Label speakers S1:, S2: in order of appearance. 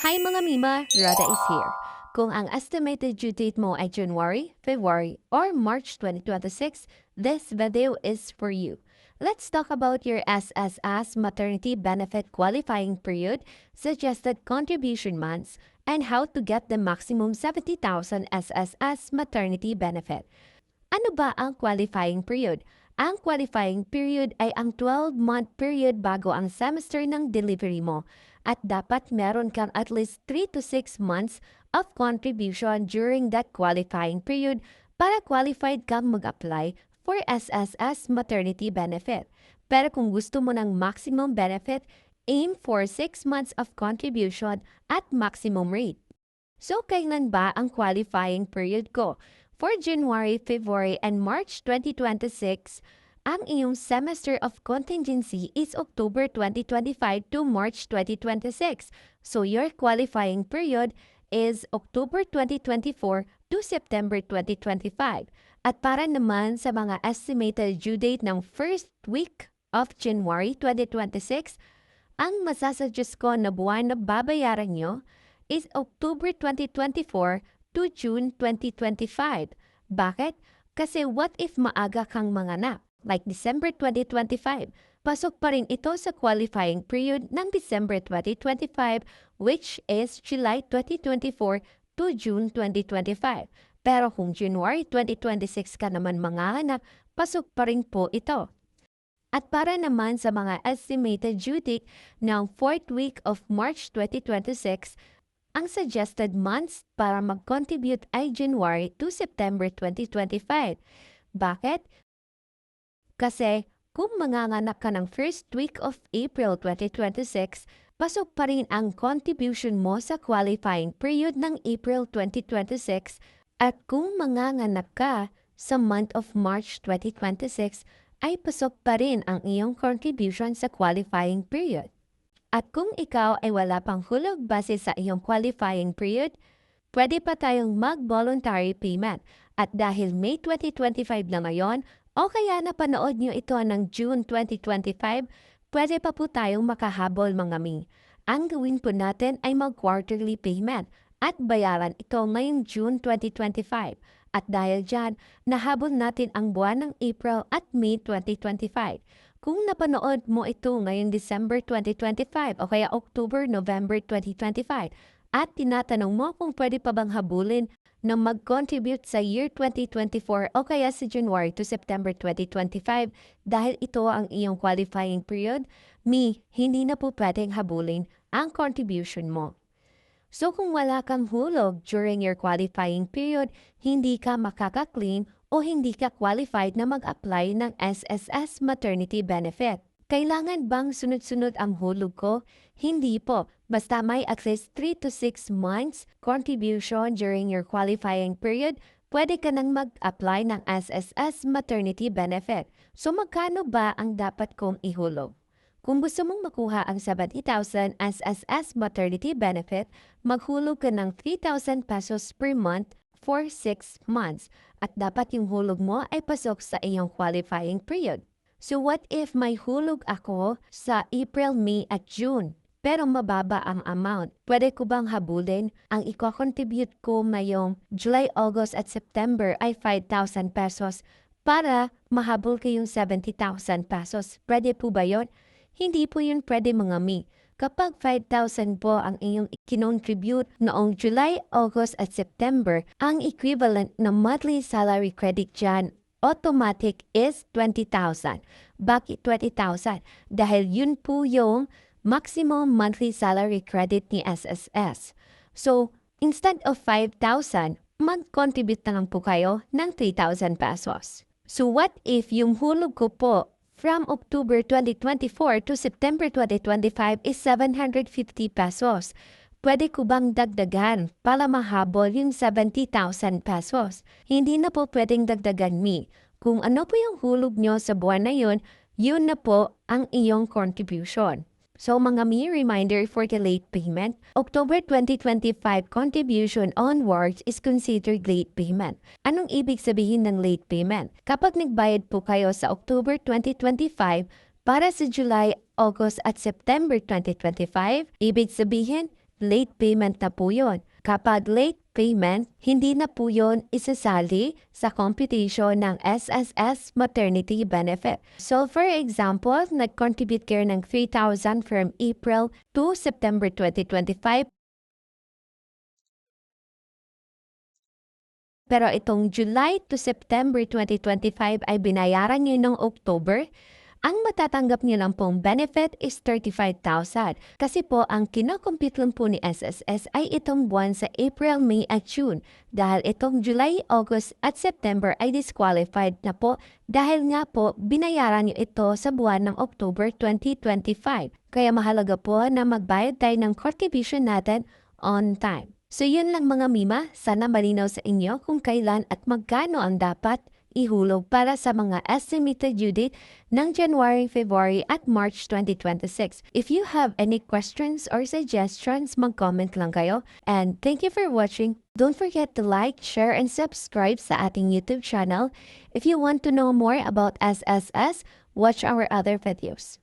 S1: Hi mga Mima! Rhoda is here. Kung ang estimated due date mo ay January, February, or March 2026, this video is for you. Let's talk about your SSS maternity benefit qualifying period, suggested contribution months, and how to get the maximum 70,000 SSS maternity benefit. Ano ba ang qualifying period? Ang qualifying period ay ang 12-month period bago ang semester ng delivery mo at dapat meron kang at least 3 to 6 months of contribution during that qualifying period para qualified kang mag-apply for SSS maternity benefit. Pero kung gusto mo ng maximum benefit, aim for 6 months of contribution at maximum rate. So, kailan ba ang qualifying period ko? For January, February, and March 2026, ang iyong semester of contingency is October 2025 to March 2026. So, your qualifying period is October 2024 to September 2025. At para naman sa mga estimated due date ng first week of January 2026, ang masasuggest ko na buwan na babayaran nyo is October 2024 to June 2025. Bakit? Kasi what if maaga kang manganak, like December 2025? Pasok pa rin ito sa qualifying period ng December 2025, which is July 2024 to June 2025. Pero kung January 2026 ka naman manganak, pasok pa rin po ito. At para naman sa mga estimated due date ng 4th week of March 2026, ang suggested months para mag-contribute ay January to September 2025. Bakit? Kasi kung manganganak ka ng first week of April 2026, pasok pa rin ang contribution mo sa qualifying period ng April 2026 at kung manganganak ka sa month of March 2026, ay pasok pa rin ang iyong contribution sa qualifying period. At kung ikaw ay wala pang hulog base sa iyong qualifying period, pwede pa tayong mag-voluntary payment. At dahil May 2025 na ngayon, o kaya napanood nyo ito ng June 2025, pwede pa po tayong makahabol mga mi. Ang gawin po natin ay mag-quarterly payment at bayaran ito ngayong June 2025. At dahil dyan, nahabol natin ang buwan ng April at May 2025. Kung napanood mo ito ngayong December 2025 o kaya October, November 2025 at tinatanong mo kung pwede pa bang habulin na mag-contribute sa year 2024 o kaya sa January to September 2025 dahil ito ang iyong qualifying period, hindi na po pwedeng habulin ang contribution mo. So kung wala kang hulog during your qualifying period, hindi ka makaka-claim o hindi ka qualified na mag-apply ng SSS maternity benefit. Kailangan bang sunod-sunod ang hulog ko? Hindi po. Basta may at least 3 to 6 months contribution during your qualifying period, pwede ka nang mag-apply ng SSS maternity benefit. So magkano ba ang dapat kong ihulog? Kung gusto mong makuha ang 70,000 SSS maternity benefit, maghulog ka ng 3,000 pesos per month for 6 months at dapat yung hulog mo ay pasok sa iyong qualifying period. So what if may hulog ako sa April, May at June pero mababa ang amount? Pwede ko bang habulin? Ang i-contribute ko ngayong July, August at September ay 5,000 pesos para mahabol ko yung 70,000 pesos. Pwede po ba yun? Hindi po yun pwede mga mi. Kapag 5,000 po ang inyong kinontribute noong July, August at September, ang equivalent na monthly salary credit dyan automatic is 20,000. Bakit 20,000? Dahil yun po yung maximum monthly salary credit ni SSS. So, instead of 5,000, mag-contribute na lang po kayo ng 3,000 pesos. So, what if yung hulog ko po from October 2024 to September 2025 is 750 pesos. Pwede ko bang dagdagan para mahabol yung 70,000 pesos? Hindi na po pwedeng dagdagan mi. Kung ano po yung hulog nyo sa buwan na yun na po ang iyong contribution. So mga mi, reminder for the late payment, October 2025 contribution onwards is considered late payment. Anong ibig sabihin ng late payment? Kapag nagbayad po kayo sa October 2025 para sa July, August at September 2025, ibig sabihin, late payment na po yun. Kapag late payment, hindi na po yun isasali sa computation ng SSS maternity benefit. So for example, nag-contribute kayo ng 3,000 from April to September 2025. Pero itong July to September 2025 ay binayaran niyo noong October, ang matatanggap niyo lang pong benefit is 35,000. Kasi po, ang kinocompute lang po ni SSS ay itong buwan sa April, May at June. Dahil itong July, August at September ay disqualified na po dahil nga po binayaran niyo ito sa buwan ng October 2025. Kaya mahalaga po na magbayad tayo ng contribution natin on time. So yun lang mga Mima, sana malinaw sa inyo kung kailan at magkano ang dapat ihulog para sa mga estimated due date ng January, February at March 2026. If you have any questions or suggestions, mag-comment lang kayo. And thank you for watching. Don't forget to like, share, and subscribe sa ating YouTube channel. If you want to know more about SSS, watch our other videos.